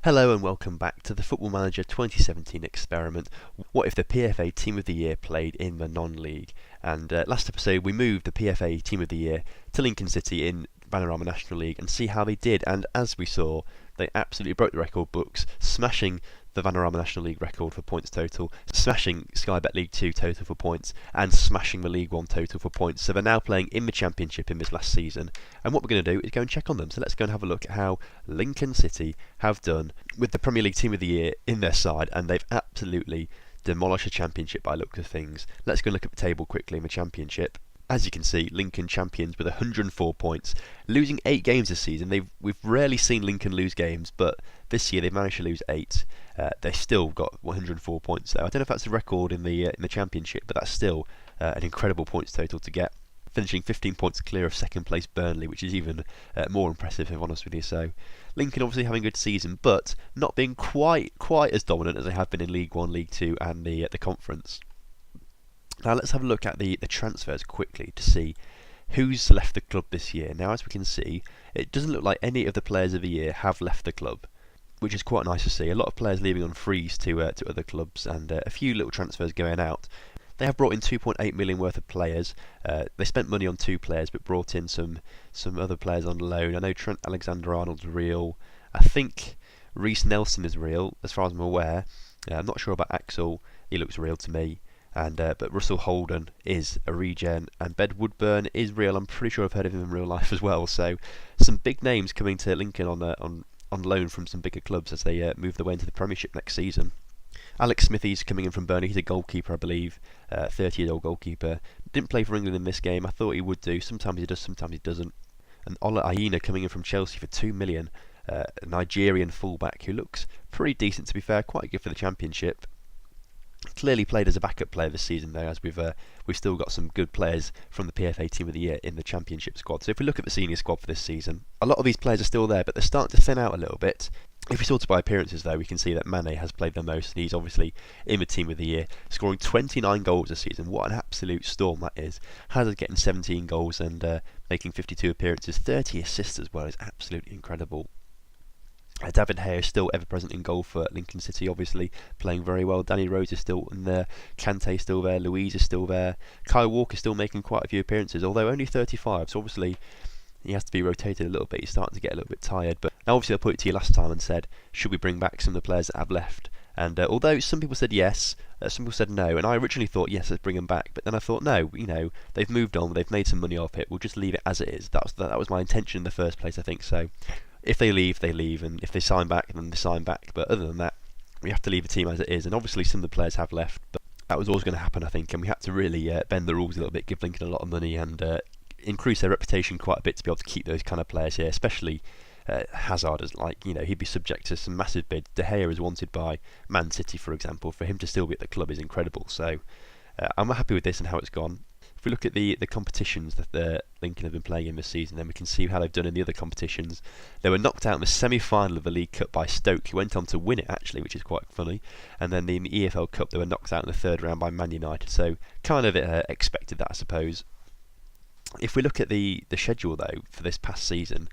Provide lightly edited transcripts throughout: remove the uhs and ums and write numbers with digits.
Hello and welcome back to the Football Manager 2017 Experiment. What if the PFA Team of the Year played in the non-league? And last episode we moved the PFA Team of the Year to Lincoln City in Vanarama National League and see how they did. And as we saw, they absolutely broke the record books, smashing the Vanarama National League record for points total, smashing Sky Bet League 2 total for points, and smashing the League 1 total for points. So they're now playing in the Championship in this last season. And what we're going to do is go and check on them. So let's go and have a look at how Lincoln City have done with the Premier League Team of the Year in their side, and they've absolutely demolished the Championship by look of things. Let's go and look at the table quickly in the Championship. As you can see, Lincoln champions with 104 points, losing 8 games this season. We've rarely seen Lincoln lose games, but this year they've managed to lose 8. They still got 104 points though. I don't know if that's a record in the Championship, but that's still an incredible points total to get. Finishing 15 points clear of second place Burnley, which is even more impressive if I'm honest with you. So Lincoln obviously having a good season, but not being quite as dominant as they have been in League 1, League 2 and the Conference. Now let's have a look at the transfers quickly to see who's left the club this year. Now as we can see, it doesn't look like any of the players of the year have left the club, which is quite nice to see. A lot of players leaving on frees to other clubs, and a few little transfers going out. They have brought in 2.8 million worth of players. They spent money on 2 players, but brought in some other players on loan. I know Trent Alexander-Arnold's real. I think Reece Nelson is real, as far as I'm aware. I'm not sure about Axel. He looks real to me. And but Russell Holden is a regen, and Bed Woodburn is real. I'm pretty sure I've heard of him in real life as well. So some big names coming to Lincoln on loan from some bigger clubs as they move their way into the Premiership next season. Alex Smithies coming in from Burnley. He's a goalkeeper, I believe, 30-year-old goalkeeper. Didn't play for England in this game. I thought he would do. Sometimes he does, sometimes he doesn't. And Ola Aina coming in from Chelsea for 2 million, a Nigerian fullback who looks pretty decent to be fair, quite good for the Championship. Clearly played as a backup player this season though, as we've still got some good players from the PFA Team of the Year in the Championship squad. So if we look at the senior squad for this season, a lot of these players are still there, but they're starting to thin out a little bit. If we sort it by appearances though, we can see that Mane has played the most, and he's obviously in the Team of the Year, scoring 29 goals this season. What an absolute storm that is. Hazard getting 17 goals and making 52 appearances, 30 assists as well is absolutely incredible. David Hay is still ever present in goal for Lincoln City, obviously playing very well. Danny Rose is still in there, Kante is still there, Louise is still there. Kyle Walker is still making quite a few appearances, although only 35, so obviously he has to be rotated a little bit. He's starting to get a little bit tired, but now obviously I put it to you last time and said, should we bring back some of the players that have left? And although some people said yes, some people said no, and I originally thought yes, let's bring them back, but then I thought no, they've moved on, they've made some money off it, we'll just leave it as it is. That was my intention in the first place, I think. So if they leave, they leave, and if they sign back, then they sign back. But other than that, we have to leave the team as it is. And obviously some of the players have left, but that was always going to happen, I think. And we had to really bend the rules a little bit, give Lincoln a lot of money, and increase their reputation quite a bit to be able to keep those kind of players here, especially Hazard. As he'd be subject to some massive bids. De Gea is wanted by Man City, for example. For him to still be at the club is incredible. So I'm happy with this and how it's gone. If we look at the competitions that Lincoln have been playing in this season, then we can see how they've done in the other competitions. They were knocked out in the semi-final of the League Cup by Stoke, who went on to win it actually, which is quite funny. And then in the EFL Cup, they were knocked out in the 3rd round by Man United. So kind of expected that, I suppose. If we look at the schedule though for this past season,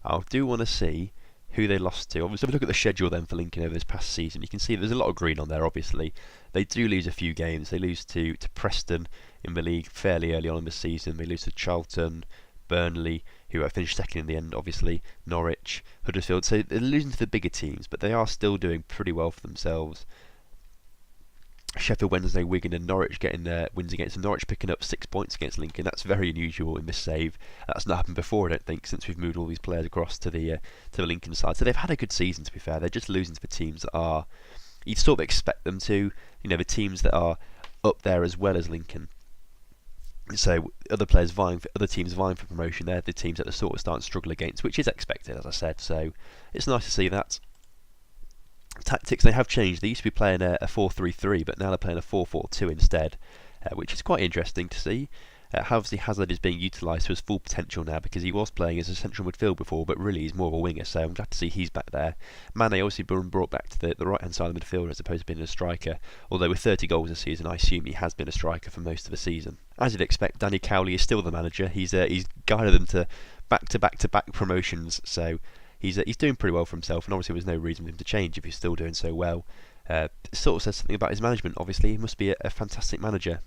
I do want to see who they lost to. Obviously, if we look at the schedule then for Lincoln over this past season, you can see there's a lot of green on there. Obviously, they do lose a few games. They lose to Preston in the league fairly early on in the season. They lose to Charlton, Burnley, who finished second in the end, obviously, Norwich, Huddersfield. So they're losing to the bigger teams, but they are still doing pretty well for themselves. Sheffield Wednesday, Wigan and Norwich getting their wins against them. Norwich picking up 6 points against Lincoln. That's very unusual in this save. That's not happened before, I don't think, since we've moved all these players across to the Lincoln side. So they've had a good season, to be fair. They're just losing to the teams that are, you'd sort of expect them to, the teams that are up there as well as Lincoln. So other teams vying for promotion, they're the teams that are sort of starting to struggle against, which is expected, as I said. So it's nice to see that. Tactics, they have changed. They used to be playing a 4-3-3, but now they're playing a 4-4-2 instead, which is quite interesting to see. Obviously Hazard is being utilised to his full potential now, because he was playing as a central midfield before, but really he's more of a winger, so I'm glad to see he's back there. Mane obviously been brought back to the right hand side of the midfield as opposed to being a striker, although with 30 goals this season I assume he has been a striker for most of the season. As you'd expect, Danny Cowley is still the manager. He's guided them to back-to-back promotions, so he's doing pretty well for himself, and obviously there's no reason for him to change if he's still doing so well. It sort of says something about his management. Obviously, he must be a fantastic manager.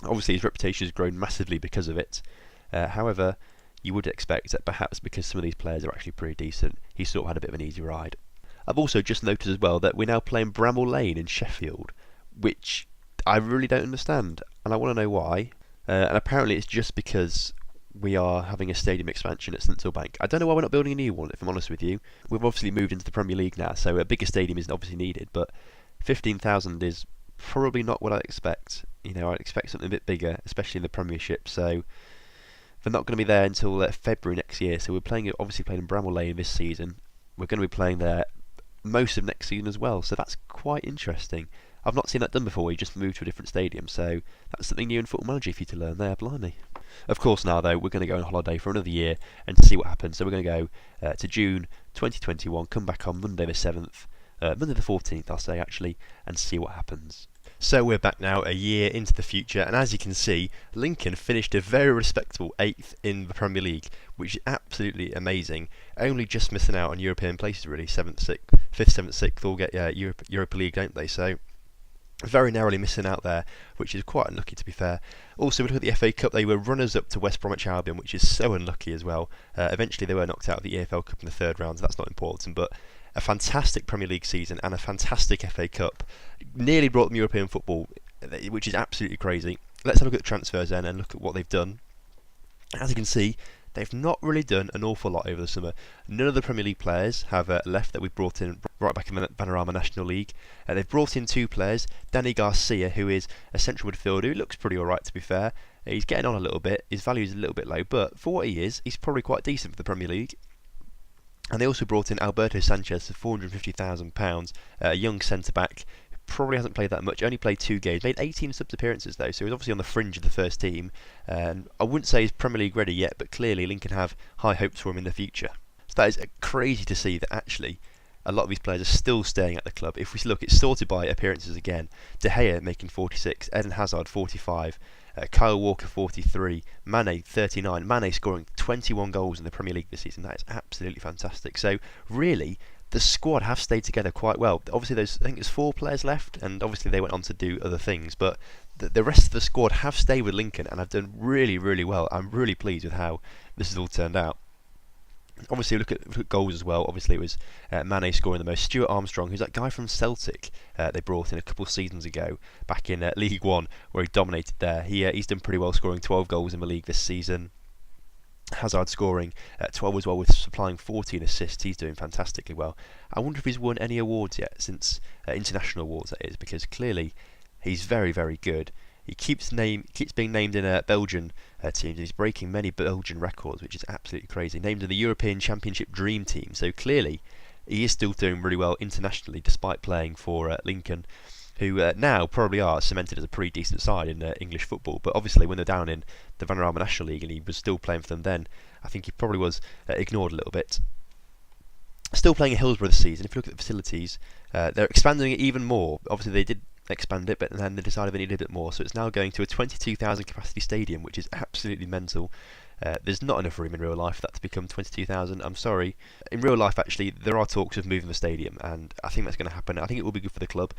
Obviously, his reputation has grown massively because of it. However, you would expect that perhaps because some of these players are actually pretty decent, he's sort of had a bit of an easy ride. I've also just noticed as well that we're now playing Bramall Lane in Sheffield, which I really don't understand, and I want to know why. And apparently it's just because we are having a stadium expansion at Central Bank. I don't know why we're not building a new one, if I'm honest with you. We've obviously moved into the Premier League now, so a bigger stadium isn't obviously needed, but 15,000 is probably not what I expect. You know, I'd expect something a bit bigger, especially in the Premiership, so they're not going to be there until February next year, so we're obviously playing in Bramall Lane this season. We're going to be playing there most of next season as well, so that's quite interesting. I've not seen that done before. We just moved to a different stadium, so that's something new in Football Manager for you to learn there, blimey. Of course, now though, we're going to go on holiday for another year and see what happens. So we're going to go to June 2021, come back on Monday the 7th, Monday the 14th, I'll say actually, and see what happens. So we're back now a year into the future, and as you can see, Lincoln finished a very respectable 8th in the Premier League, which is absolutely amazing. Only just missing out on European places really. 7th, 6th, 5th, 7th, 6th all get Europa League, don't they? So very narrowly missing out there, which is quite unlucky to be fair. Also, we look at the FA Cup, they were runners-up to West Bromwich Albion, which is so unlucky as well. Eventually they were knocked out of the EFL Cup in the third round, so that's not important, but a fantastic Premier League season and a fantastic FA Cup. Nearly brought them European football, which is absolutely crazy. Let's have a look at the transfers then and look at what they've done. As you can see, they've not really done an awful lot over the summer. None of the Premier League players have left that we've brought in right back in the Panorama National League. They've brought in two players, Danny Garcia, who is a central midfielder who looks pretty alright to be fair. He's getting on a little bit, his value is a little bit low, but for what he is, he's probably quite decent for the Premier League. And they also brought in Alberto Sanchez for £450,000, a young centre-back. Probably hasn't played that much, only played 2 games, made 18 subs appearances though, so he's obviously on the fringe of the first team. And I wouldn't say he's Premier League ready yet, but clearly Lincoln have high hopes for him in the future. So that is crazy to see that actually a lot of these players are still staying at the club. If we look, it's sorted by appearances again. De Gea making 46, Eden Hazard 45, Kyle Walker 43, Mane 39. Mane scoring 21 goals in the Premier League this season. That is absolutely fantastic. So really, the squad have stayed together quite well. Obviously, I think there's 4 players left, and obviously they went on to do other things. But the rest of the squad have stayed with Lincoln and have done really, really well. I'm really pleased with how this has all turned out. Obviously, look at goals as well. Obviously, it was Mane scoring the most. Stuart Armstrong, who's that guy from Celtic they brought in a couple of seasons ago, back in League One, where he dominated there. He's done pretty well, scoring 12 goals in the league this season. Hazard scoring 12 as well, with supplying 14 assists. He's doing fantastically well. I wonder if he's won any awards yet, since international awards that is, because clearly he's very, very good. He keeps being named in Belgian teams, and he's breaking many Belgian records, which is absolutely crazy. Named in the European Championship Dream Team, so clearly he is still doing really well internationally, despite playing for Lincoln, who now probably are cemented as a pretty decent side in English football. But obviously, when they're down in the Panorama National League, and he was still playing for them then, I think he probably was ignored a little bit. Still playing at Hillsborough this season. If you look at the facilities, they're expanding it even more. Obviously, they did expand it, but then they decided they needed a bit more, so it's now going to a 22,000 capacity stadium, which is absolutely mental. There's not enough room in real life for that to become 22,000. I'm sorry. In real life, actually, there are talks of moving the stadium, and I think that's going to happen. I think it will be good for the club,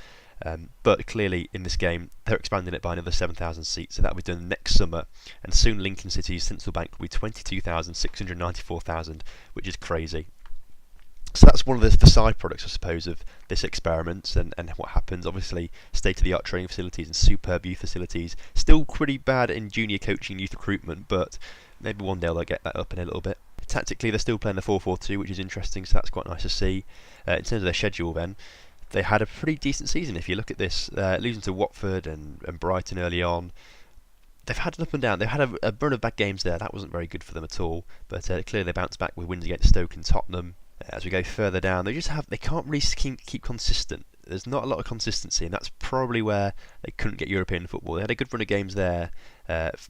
but clearly in this game they're expanding it by another 7,000 seats, so that will be done next summer, and soon Lincoln City's Central Bank will be 22,694,000, which is crazy. So that's one of the side products, I suppose, of this experiment and what happens. Obviously, state-of-the-art training facilities and superb youth facilities. Still pretty bad in junior coaching and youth recruitment, but maybe one day they'll get that up in a little bit. Tactically, they're still playing the 4-4-2, which is interesting, so that's quite nice to see. In terms of their schedule then, they had a pretty decent season. If you look at this, losing to Watford and Brighton early on, they've had an up and down. They've had a run of bad games there. That wasn't very good for them at all, but clearly they bounced back with wins against Stoke and Tottenham. As we go further down, they can't really keep consistent. There's not a lot of consistency, and that's probably where they couldn't get European football. They had a good run of games there,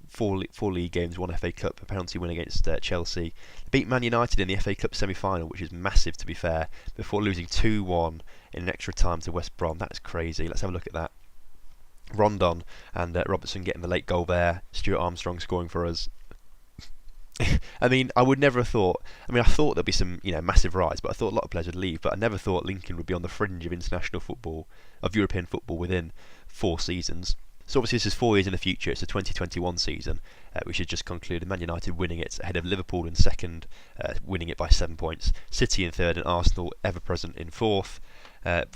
4 league games, 1 FA Cup, a penalty win against Chelsea. They beat Man United in the FA Cup semi-final, which is massive to be fair, before losing 2-1 in an extra time to West Brom. That is crazy. Let's have a look at that. Rondon and Robertson getting the late goal there. Stuart Armstrong scoring for us. I mean, I would never have thought. I mean, I thought there'd be some, massive rise, but I thought a lot of players would leave. But I never thought Lincoln would be on the fringe of international football, of European football within 4 seasons. So obviously this is 4 years in the future. It's the 2021 season, which has just concluded. Man United winning it ahead of Liverpool in second, winning it by 7 points. City in third, and Arsenal ever present in fourth.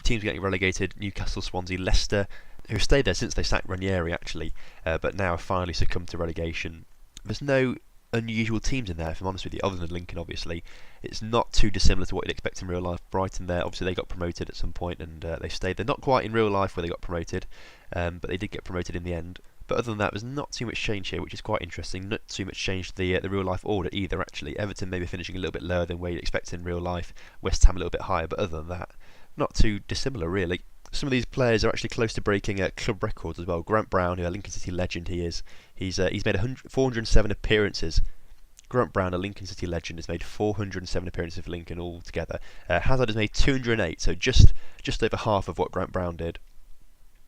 Teams getting relegated: Newcastle, Swansea, Leicester, who stayed there since they sacked Ranieri actually, but now have finally succumbed to relegation. There's no unusual teams in there, if I'm honest with you, other than Lincoln obviously. It's not too dissimilar to what you'd expect in real life. Brighton there, obviously they got promoted at some point and they stayed. They're not quite in real life where they got promoted, but they did get promoted in the end. But other than that, there's not too much change here, which is quite interesting. Not too much change to the real life order either actually. Everton maybe finishing a little bit lower than where you'd expect in real life. West Ham a little bit higher, but other than that, not too dissimilar really. Some of these players are actually close to breaking club records as well. Grant Brown, who a Lincoln City legend he is, he's made 407 appearances. Grant Brown, a Lincoln City legend, has made 407 appearances for Lincoln altogether. Hazard has made 208, so just over half of what Grant Brown did.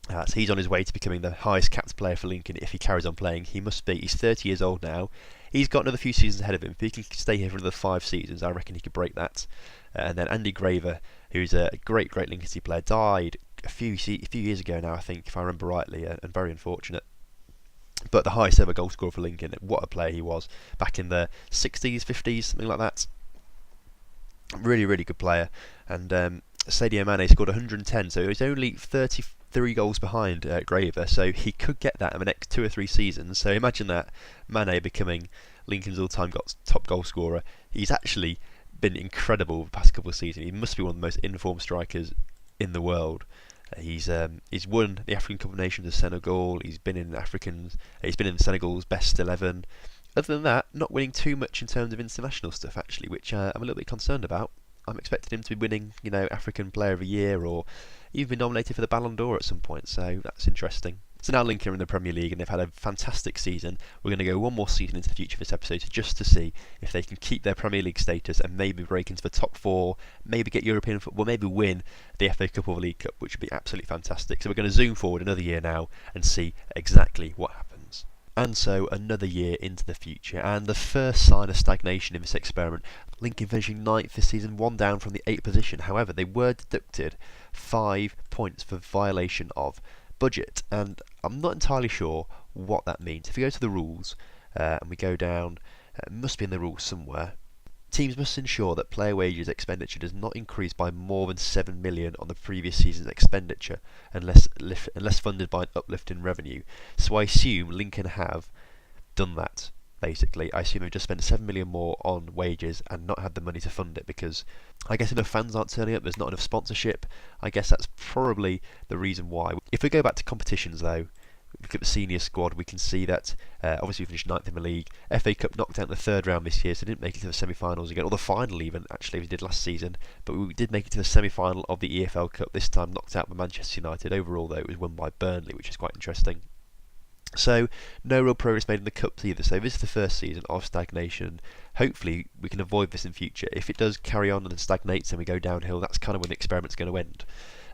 So he's on his way to becoming the highest capped player for Lincoln if he carries on playing. He must be. He's 30 years old now. He's got another few seasons ahead of him. If he can stay here for another 5 seasons, I reckon he could break that. And then Andy Graver, who's a great Lincoln City player, died a few years ago now, I think, if I remember rightly, and very unfortunate. But the highest ever goal scorer for Lincoln, what a player he was back in the 60s, 50s, something like that. Really, really good player. And Sadio Mane scored 110, so he's only 33 goals behind Graver, so he could get that in the next 2 or 3 seasons. So imagine that, Mane becoming Lincoln's all-time top goal scorer. He's actually been incredible the past couple of seasons. He must be one of the most informed strikers in the world. He's won the African Cup of Nations of Senegal. He's been in Senegal's best 11. Other than that, not winning too much in terms of international stuff actually, which I'm a little bit concerned about. I'm expecting him to be winning, African Player of the Year or even be nominated for the Ballon d'Or at some point. So that's interesting. So now Lincoln are in the Premier League and they've had a fantastic season. We're going to go one more season into the future of this episode just to see if they can keep their Premier League status and maybe break into the top 4, maybe get European football, maybe win the FA Cup or the League Cup, which would be absolutely fantastic. So we're going to zoom forward another year now and see exactly what happens. And so another year into the future, and the first sign of stagnation in this experiment. Lincoln finishing 9th this season, 1 down from the 8th position. However, they were deducted 5 points for violation of budget, and I'm not entirely sure what that means. If we go to the rules and we go down, it must be in the rules somewhere. Teams must ensure that player wages expenditure does not increase by more than 7 million on the previous season's expenditure unless funded by an uplift in revenue. So I assume Lincoln have done that. Basically, I assume they've just spent 7 million more on wages and not had the money to fund it because I guess enough fans aren't turning up, there's not enough sponsorship. I guess that's probably the reason why. If we go back to competitions though, look at the senior squad, we can see that obviously we finished 9th in the league. FA Cup knocked out in the 3rd round this year, so didn't make it to the semi-finals again, or the final even, actually, we did last season. But we did make it to the semi-final of the EFL Cup, this time knocked out by Manchester United. Overall though, it was won by Burnley, which is quite interesting. So, no real progress made in the Cups either, so this is the first season of stagnation. Hopefully we can avoid this in future. If it does carry on and stagnates and we go downhill, that's kind of when the experiment's going to end.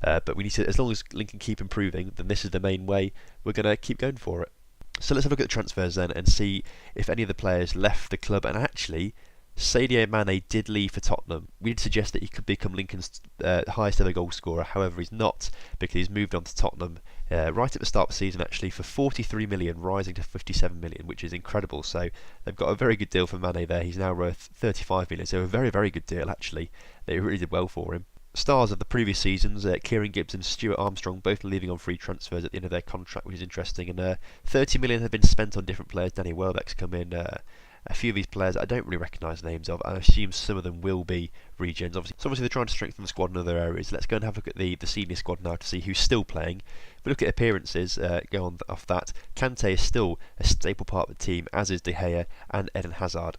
But we need to, as long as Lincoln keep improving, then this is the main way. We're going to keep going for it. So let's have a look at the transfers then and see if any of the players left the club. And actually, Sadio Mane did leave for Tottenham. We did suggest that he could become Lincoln's highest ever goal scorer. However, he's not, because he's moved on to Tottenham right at the start of the season actually for 43 million, rising to 57 million, which is incredible. So they've got a very good deal for Mane there. He's now worth 35 million, so a very, very good deal actually. They really did well for him. Stars of the previous seasons, Kieran Gibbs and Stuart Armstrong, both leaving on free transfers at the end of their contract, which is interesting. And 30 million have been spent on different players. Danny Welbeck's come in. A few of these players I don't really recognise the names of. I assume some of them will be regens. Obviously they're trying to strengthen the squad in other areas. Let's go and have a look at the senior squad now to see who's still playing. If we look at appearances, go on off that. Kante is still a staple part of the team, as is De Gea and Eden Hazard,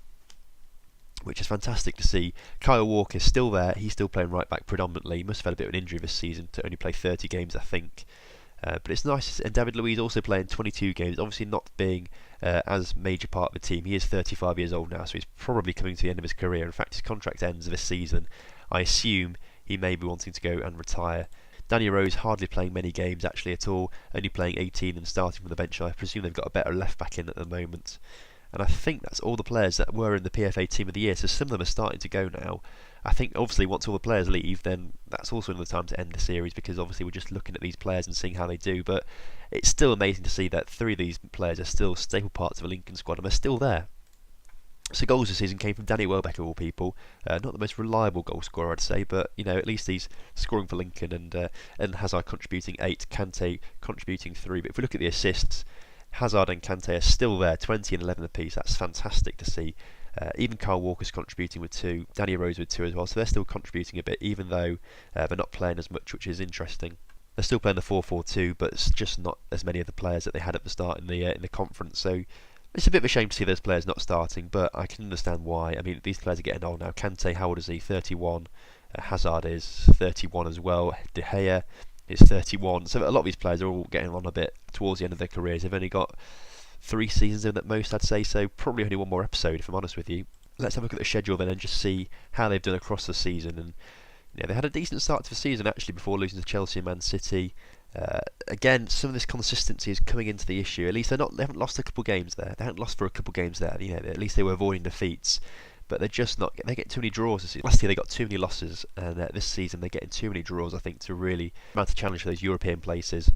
which is fantastic to see. Kyle Walker is still there. He's still playing right back predominantly. He must have had a bit of an injury this season to only play 30 games, I think. But it's nice. And David Luiz also playing 22 games, obviously not being as major part of the team. He is 35 years old now, so he's probably coming to the end of his career. In fact, his contract ends this season. I assume he may be wanting to go and retire. Danny Rose hardly playing many games actually at all, only playing 18 and starting from the bench. I presume they've got a better left back in at the moment. and I think that's all the players that were in the PFA Team of the Year, so some of them are starting to go now. I think obviously once all the players leave, then that's also another time to end the series, because obviously we're just looking at these players and seeing how they do, but it's still amazing to see that 3 of these players are still staple parts of a Lincoln squad and they're still there. So goals this season came from Danny Welbeck of all people. Not the most reliable goal scorer, I'd say, but at least he's scoring for Lincoln, and Hazard contributing 8, Kante contributing 3. But if we look at the assists, Hazard and Kante are still there, 20 and 11 apiece. That's fantastic to see. Even Kyle Walker's contributing with 2, Danny Rose with 2 as well, so they're still contributing a bit, even though they're not playing as much, which is interesting. They're still playing the 4-4-2, but it's just not as many of the players that they had at the start in the conference. So it's a bit of a shame to see those players not starting, but I can understand why. I mean, these players are getting old now. Kante, how old is he? 31. Hazard is 31 as well. De Gea is 31. So a lot of these players are all getting on a bit towards the end of their careers. They've only got 3 seasons in at most, I'd say, so probably only one more episode, if I'm honest with you. Let's have a look at the schedule then and just see how they've done across the season. And they had a decent start to the season actually before losing to Chelsea and Man City. Again, some of this consistency is coming into the issue. At least they haven't lost a couple games there. They haven't lost for a couple games there. At least they were avoiding defeats. But they're just not. They get too many draws this season. Last year they got too many losses, and this season they're getting too many draws, I think, to really mount a challenge for those European places.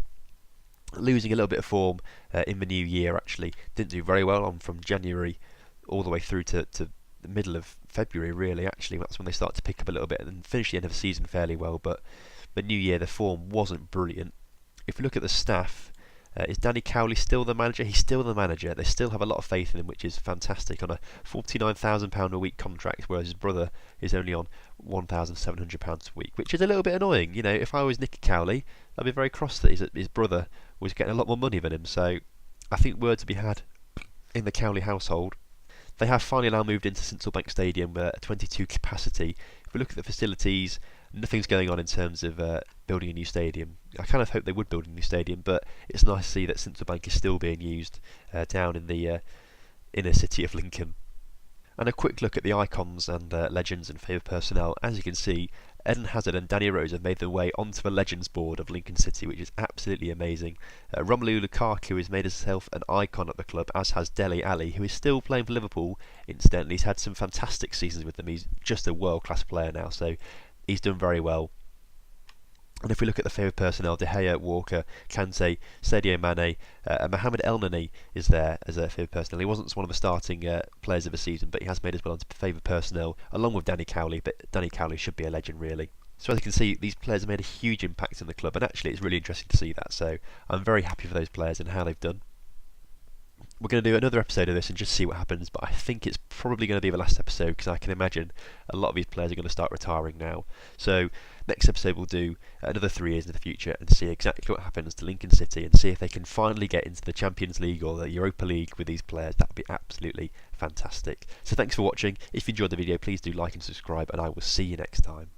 Losing a little bit of form in the new year, actually. Didn't do very well on from January all the way through to the middle of February, really. Actually, that's when they start to pick up a little bit and finish the end of the season fairly well. But the new year, the form wasn't brilliant. If we look at the staff, is Danny Cowley still the manager? He's still the manager. They still have a lot of faith in him, which is fantastic, on a £49,000 a week contract, whereas his brother is only on £1,700 a week, which is a little bit annoying. If I was Nicky Cowley, I'd be very cross that his brother was getting a lot more money than him. So I think word to be had in the Cowley household. They have finally now moved into Sintelbank Stadium with a 22 capacity. If we look at the facilities, nothing's going on in terms of building a new stadium. I kind of hope they would build a new stadium, but it's nice to see that Sintelbank is still being used down in the inner city of Lincoln. And a quick look at the icons and legends and favourite personnel. As you can see, Eden Hazard and Danny Rose have made their way onto the Legends board of Lincoln City, which is absolutely amazing. Romelu Lukaku has made himself an icon at the club, as has Dele Alli, who is still playing for Liverpool. Incidentally, he's had some fantastic seasons with them. He's just a world-class player now, so he's done very well. And if we look at the favourite personnel, De Gea, Walker, Kante, Sadio Mane, Mohamed Elneny is there as a favourite personnel. He wasn't one of the starting players of the season, but he has made as well into favourite personnel, along with Danny Cowley, but Danny Cowley should be a legend, really. So as you can see, these players have made a huge impact in the club, and actually it's really interesting to see that, so I'm very happy for those players and how they've done. We're going to do another episode of this and just see what happens, but I think it's probably going to be the last episode, because I can imagine a lot of these players are going to start retiring now. So next episode we'll do another 3 years in the future and see exactly what happens to Lincoln City and see if they can finally get into the Champions League or the Europa League with these players. That would be absolutely fantastic. So thanks for watching. If you enjoyed the video, please do like and subscribe, and I will see you next time.